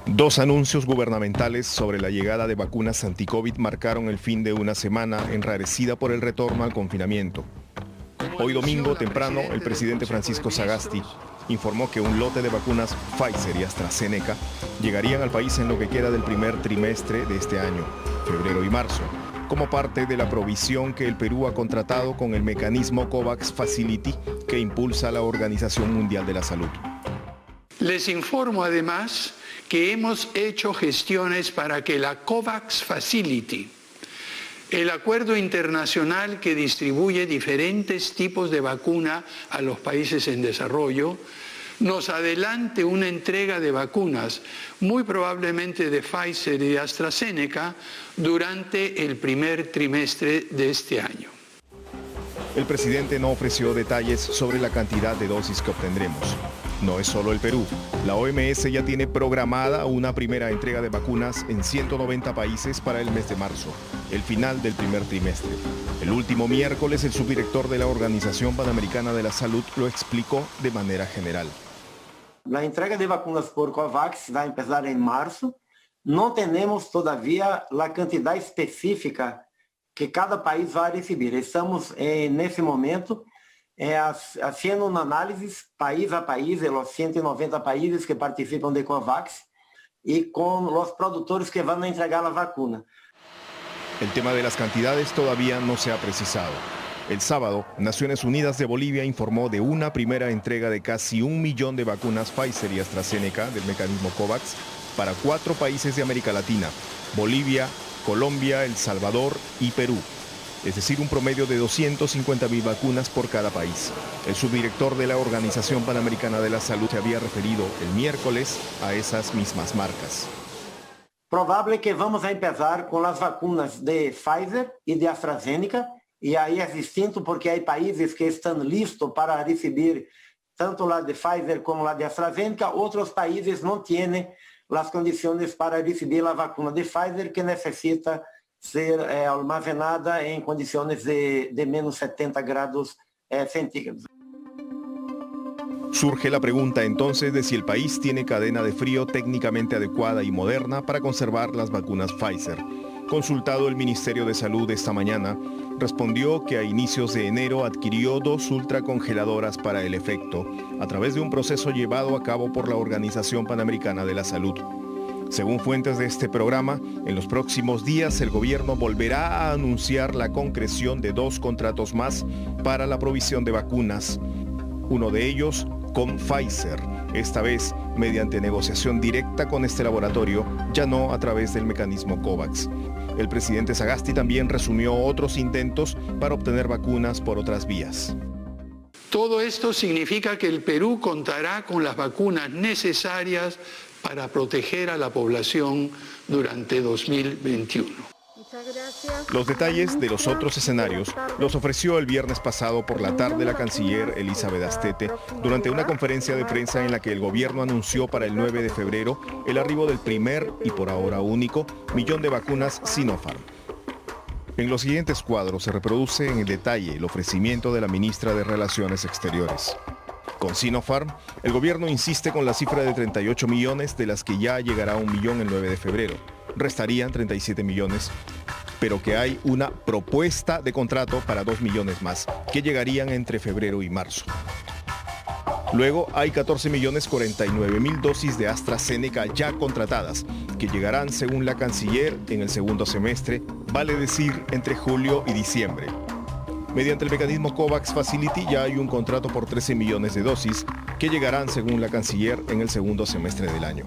Dos anuncios gubernamentales sobre la llegada de vacunas anti-COVID marcaron el fin de una semana enrarecida por el retorno al confinamiento. Hoy domingo temprano, el presidente Francisco Sagasti informó que un lote de vacunas Pfizer y AstraZeneca llegarían al país en lo que queda del primer trimestre de este año, febrero y marzo, como parte de la provisión que el Perú ha contratado con el mecanismo COVAX Facility que impulsa la Organización Mundial de la Salud. Les informo además que hemos hecho gestiones para que la COVAX Facility, el acuerdo internacional que distribuye diferentes tipos de vacuna a los países en desarrollo, nos adelante una entrega de vacunas, muy probablemente de Pfizer y de AstraZeneca, durante el primer trimestre de este año. El presidente no ofreció detalles sobre la cantidad de dosis que obtendremos. No es solo el Perú. La OMS ya tiene programada una primera entrega de vacunas en 190 países para el mes de marzo, el final del primer trimestre. El último miércoles, el subdirector de la Organización Panamericana de la Salud lo explicó de manera general. La entrega de vacunas por COVAX va a empezar en marzo. No tenemos todavía la cantidad específica que cada país va a recibir. Estamos en ese momento haciendo un análisis país a país de los 190 países que participan de COVAX y con los productores que van a entregar la vacuna. El tema de las cantidades todavía no se ha precisado. El sábado, Naciones Unidas de Bolivia informó de una primera entrega de casi 1 millón de vacunas Pfizer y AstraZeneca del mecanismo COVAX para 4 países de América Latina: Bolivia, Colombia, El Salvador y Perú. Es decir, un promedio de 250.000 vacunas por cada país. El subdirector de la Organización Panamericana de la Salud se había referido el miércoles a esas mismas marcas. Probable que vamos a empezar con las vacunas de Pfizer y de AstraZeneca, y ahí es distinto porque hay países que están listos para recibir tanto la de Pfizer como la de AstraZeneca. Otros países no tienen las condiciones para recibir la vacuna de Pfizer, que necesita ser almacenada en condiciones de menos 70 grados centígrados. Surge la pregunta entonces de si el país tiene cadena de frío técnicamente adecuada y moderna para conservar las vacunas Pfizer. Consultado el Ministerio de Salud esta mañana, respondió que a inicios de enero adquirió 2 ultracongeladoras para el efecto, a través de un proceso llevado a cabo por la Organización Panamericana de la Salud. Según fuentes de este programa, en los próximos días el gobierno volverá a anunciar la concreción de 2 contratos más para la provisión de vacunas. Uno de ellos con Pfizer, esta vez mediante negociación directa con este laboratorio, ya no a través del mecanismo COVAX. El presidente Sagasti también resumió otros intentos para obtener vacunas por otras vías. Todo esto significa que el Perú contará con las vacunas necesarias para proteger a la población durante 2021. Los detalles de los otros escenarios los ofreció el viernes pasado por la tarde la canciller Elizabeth Astete durante una conferencia de prensa en la que el gobierno anunció para el 9 de febrero el arribo del primer y por ahora único millón de vacunas Sinopharm. En los siguientes cuadros se reproduce en detalle el ofrecimiento de la ministra de Relaciones Exteriores. Con Sinopharm, el gobierno insiste con la cifra de 38 millones, de las que ya llegará 1 millón el 9 de febrero. Restarían 37 millones, pero que hay una propuesta de contrato para 2 millones más, que llegarían entre febrero y marzo. Luego hay 14.049.000 dosis de AstraZeneca ya contratadas, que llegarán, según la canciller, en el segundo semestre, vale decir, entre julio y diciembre. Mediante el mecanismo COVAX Facility ya hay un contrato por 13 millones de dosis que llegarán, según la canciller, en el segundo semestre del año.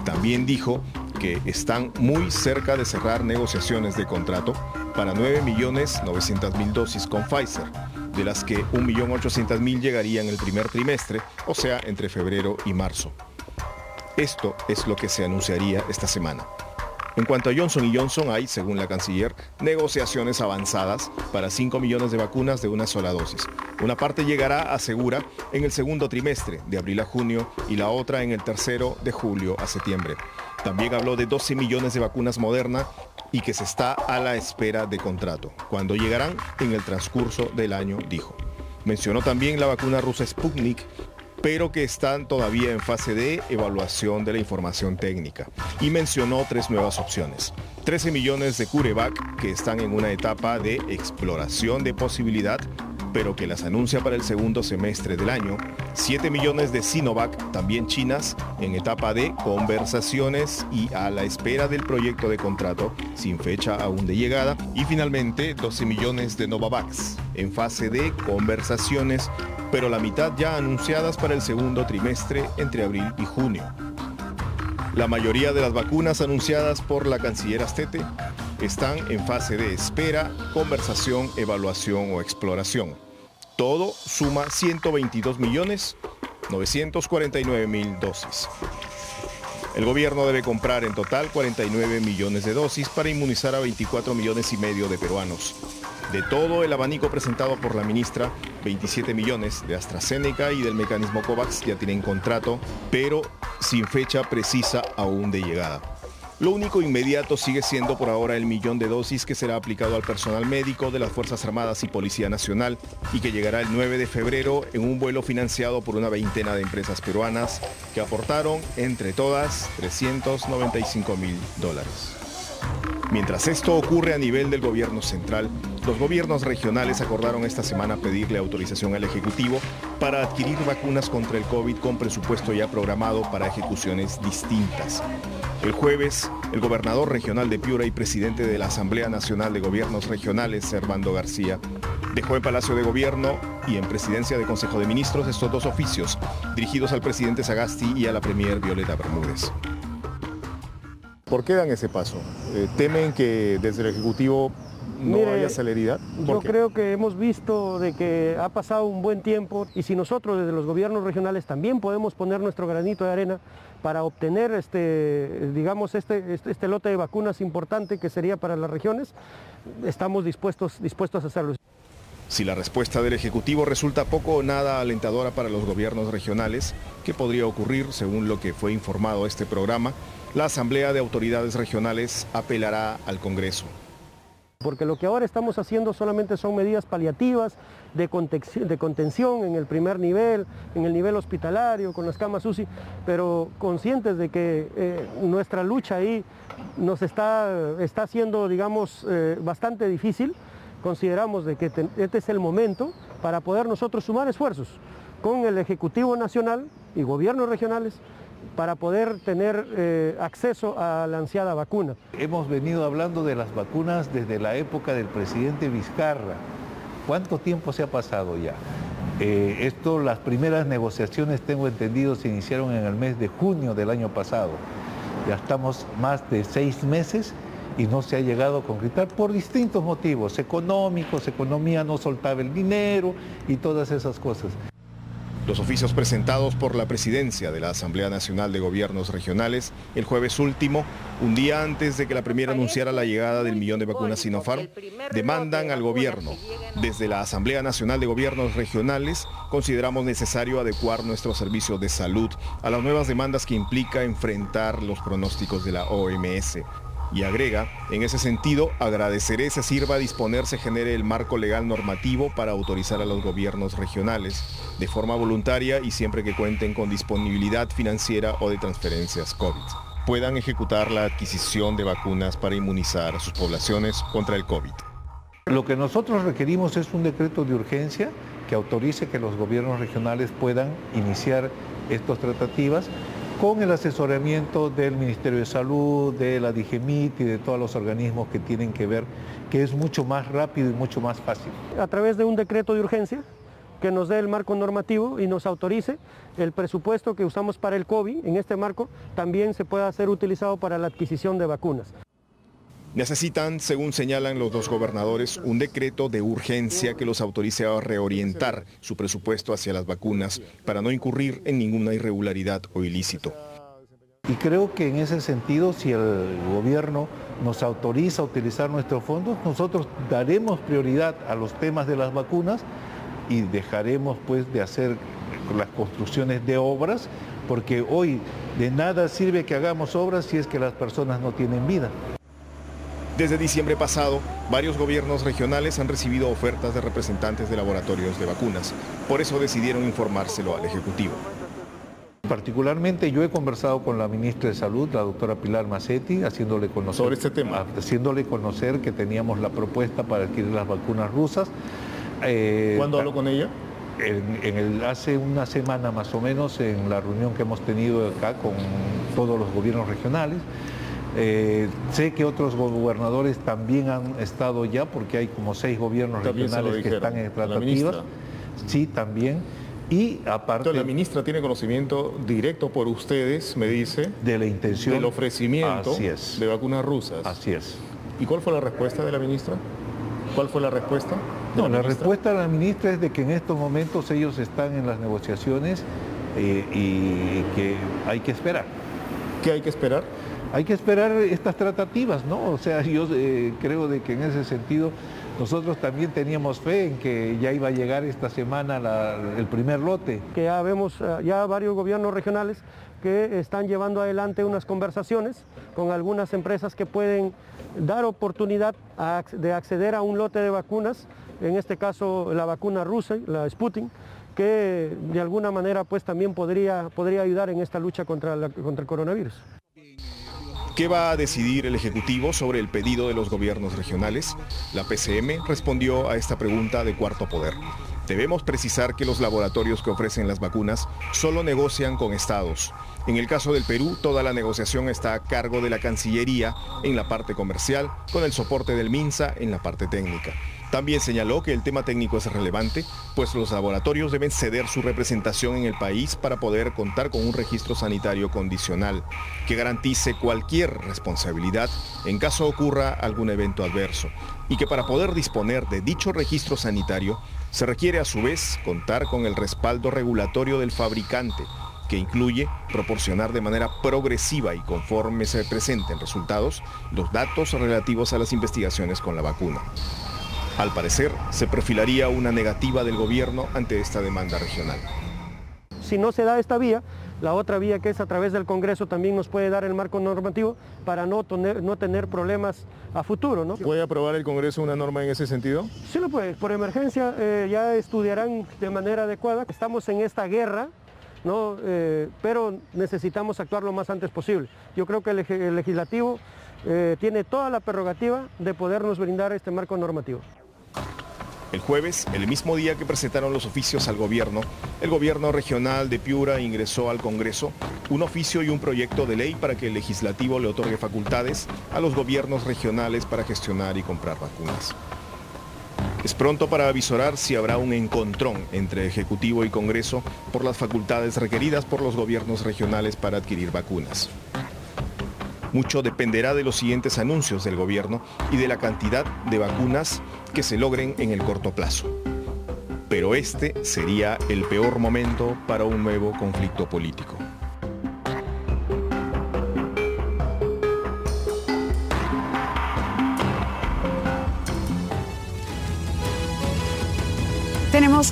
También dijo que están muy cerca de cerrar negociaciones de contrato para 9.900.000 dosis con Pfizer, de las que 1.800.000 llegarían el primer trimestre, o sea, entre febrero y marzo. Esto es lo que se anunciaría esta semana. En cuanto a Johnson & Johnson, hay, según la canciller, negociaciones avanzadas para 5 millones de vacunas de una sola dosis. Una parte llegará, asegura, en el segundo trimestre, de abril a junio, y la otra en el tercero, de julio a septiembre. También habló de 12 millones de vacunas Moderna y que se está a la espera de contrato. Cuando llegarán, en el transcurso del año, dijo. Mencionó también la vacuna rusa Sputnik pero que están todavía en fase de evaluación de la información técnica. Y mencionó 3 nuevas opciones. 13 millones de CureVac, que están en una etapa de exploración de posibilidad, pero que las anuncia para el segundo semestre del año. 7 millones de Sinovac, también chinas, en etapa de conversaciones y a la espera del proyecto de contrato, sin fecha aún de llegada. Y finalmente 12 millones de Novavax, en fase de conversaciones, pero la mitad ya anunciadas para el segundo trimestre entre abril y junio. La mayoría de las vacunas anunciadas por la canciller Astete están en fase de espera, conversación, evaluación o exploración. Todo suma 122.949.000 dosis. El gobierno debe comprar en total 49 millones de dosis para inmunizar a 24 millones y medio de peruanos. De todo el abanico presentado por la ministra, 27 millones de AstraZeneca y del mecanismo COVAX ya tienen contrato, pero sin fecha precisa aún de llegada. Lo único inmediato sigue siendo por ahora el 1 millón de dosis que será aplicado al personal médico de las Fuerzas Armadas y Policía Nacional y que llegará el 9 de febrero en un vuelo financiado por una veintena de empresas peruanas que aportaron, entre todas, $395.000. Mientras esto ocurre a nivel del gobierno central, los gobiernos regionales acordaron esta semana pedirle autorización al Ejecutivo para adquirir vacunas contra el COVID con presupuesto ya programado para ejecuciones distintas. El jueves, el gobernador regional de Piura y presidente de la Asamblea Nacional de Gobiernos Regionales, Servando García, dejó en Palacio de Gobierno y en Presidencia de Consejo de Ministros estos 2 oficios, dirigidos al presidente Sagasti y a la premier Violeta Bermúdez. ¿Por qué dan ese paso? ¿Temen que desde el Ejecutivo no haya celeridad? Yo creo que hemos visto de que ha pasado un buen tiempo y si nosotros desde los gobiernos regionales también podemos poner nuestro granito de arena para obtener este lote de vacunas importante que sería para las regiones, estamos dispuestos a hacerlo. Si la respuesta del Ejecutivo resulta poco o nada alentadora para los gobiernos regionales, ¿qué podría ocurrir según lo que fue informado este programa? La Asamblea de Autoridades Regionales apelará al Congreso. Porque lo que ahora estamos haciendo solamente son medidas paliativas de contención en el primer nivel, en el nivel hospitalario, con las camas UCI, pero conscientes de que nuestra lucha ahí nos está siendo, bastante difícil. Consideramos de que este es el momento para poder nosotros sumar esfuerzos con el Ejecutivo Nacional y gobiernos regionales para poder tener acceso a la ansiada vacuna. Hemos venido hablando de las vacunas desde la época del presidente Vizcarra. ¿Cuánto tiempo se ha pasado ya? Las primeras negociaciones, tengo entendido, se iniciaron en el mes de junio del año pasado. Ya estamos más de 6 meses y no se ha llegado a concretar por distintos motivos económicos, economía no soltaba el dinero y todas esas cosas. Los oficios presentados por la presidencia de la Asamblea Nacional de Gobiernos Regionales el jueves último, un día antes de que la Premier anunciara la llegada del 1 millón de vacunas Sinopharm, demandan al gobierno. Desde la Asamblea Nacional de Gobiernos Regionales consideramos necesario adecuar nuestros servicios de salud a las nuevas demandas que implica enfrentar los pronósticos de la OMS. Y agrega, en ese sentido, agradeceré se sirva a disponer se genere el marco legal normativo para autorizar a los gobiernos regionales, de forma voluntaria y siempre que cuenten con disponibilidad financiera o de transferencias COVID, puedan ejecutar la adquisición de vacunas para inmunizar a sus poblaciones contra el COVID. Lo que nosotros requerimos es un decreto de urgencia que autorice que los gobiernos regionales puedan iniciar estas tratativas con el asesoramiento del Ministerio de Salud, de la DIGEMIT y de todos los organismos que tienen que ver, que es mucho más rápido y mucho más fácil. A través de un decreto de urgencia que nos dé el marco normativo y nos autorice el presupuesto que usamos para el COVID, en este marco también se pueda ser utilizado para la adquisición de vacunas. Necesitan, según señalan los 2 gobernadores, un decreto de urgencia que los autorice a reorientar su presupuesto hacia las vacunas para no incurrir en ninguna irregularidad o ilícito. Y creo que en ese sentido, si el gobierno nos autoriza a utilizar nuestros fondos, nosotros daremos prioridad a los temas de las vacunas y dejaremos pues de hacer las construcciones de obras, porque hoy de nada sirve que hagamos obras si es que las personas no tienen vida. Desde diciembre pasado, varios gobiernos regionales han recibido ofertas de representantes de laboratorios de vacunas. Por eso decidieron informárselo al Ejecutivo. Particularmente yo he conversado con la ministra de Salud, la doctora Pilar Macetti, haciéndole conocer, sobre este tema, haciéndole conocer que teníamos la propuesta para adquirir las vacunas rusas. ¿Cuándo habló con ella? Hace una semana más o menos, en la reunión que hemos tenido acá con todos los gobiernos regionales. Sé que otros gobernadores también han estado ya, porque hay como 6 gobiernos regionales que están en tratativas. Sí, también. Y aparte... Entonces, la ministra tiene conocimiento directo por ustedes, me dice, de la intención del ofrecimiento de vacunas rusas. Así es. ¿Y cuál fue la respuesta de la ministra? ¿Cuál fue la respuesta? No, la respuesta de la ministra es de que en estos momentos ellos están en las negociaciones y que hay que esperar. ¿Qué hay que esperar? Hay que esperar estas tratativas, ¿no? O sea, yo creo de que en ese sentido nosotros también teníamos fe en que ya iba a llegar esta semana el primer lote. Que ya vemos ya varios gobiernos regionales que están llevando adelante unas conversaciones con algunas empresas que pueden dar oportunidad de acceder a un lote de vacunas, en este caso la vacuna rusa, la Sputnik, que de alguna manera pues también podría ayudar en esta lucha contra el coronavirus. ¿Qué va a decidir el Ejecutivo sobre el pedido de los gobiernos regionales? La PCM respondió a esta pregunta de Cuarto Poder. Debemos precisar que los laboratorios que ofrecen las vacunas solo negocian con estados. En el caso del Perú, toda la negociación está a cargo de la Cancillería en la parte comercial, con el soporte del MINSA en la parte técnica. También señaló que el tema técnico es relevante, pues los laboratorios deben ceder su representación en el país para poder contar con un registro sanitario condicional que garantice cualquier responsabilidad en caso ocurra algún evento adverso, y que para poder disponer de dicho registro sanitario se requiere a su vez contar con el respaldo regulatorio del fabricante, que incluye proporcionar de manera progresiva y conforme se presenten resultados los datos relativos a las investigaciones con la vacuna. Al parecer, se perfilaría una negativa del gobierno ante esta demanda regional. Si no se da esta vía, la otra vía, que es a través del Congreso, también nos puede dar el marco normativo para no tener problemas a futuro, ¿no? ¿Puede aprobar el Congreso una norma en ese sentido? Sí lo puede. Por emergencia ya estudiarán de manera adecuada. Estamos en esta guerra, ¿no? Pero necesitamos actuar lo más antes posible. Yo creo que el legislativo tiene toda la prerrogativa de podernos brindar este marco normativo. El jueves, el mismo día que presentaron los oficios al gobierno, el gobierno regional de Piura ingresó al Congreso un oficio y un proyecto de ley para que el legislativo le otorgue facultades a los gobiernos regionales para gestionar y comprar vacunas. Es pronto para avisorar si habrá un encontrón entre Ejecutivo y Congreso por las facultades requeridas por los gobiernos regionales para adquirir vacunas. Mucho dependerá de los siguientes anuncios del gobierno y de la cantidad de vacunas que se logren en el corto plazo. Pero este sería el peor momento para un nuevo conflicto político.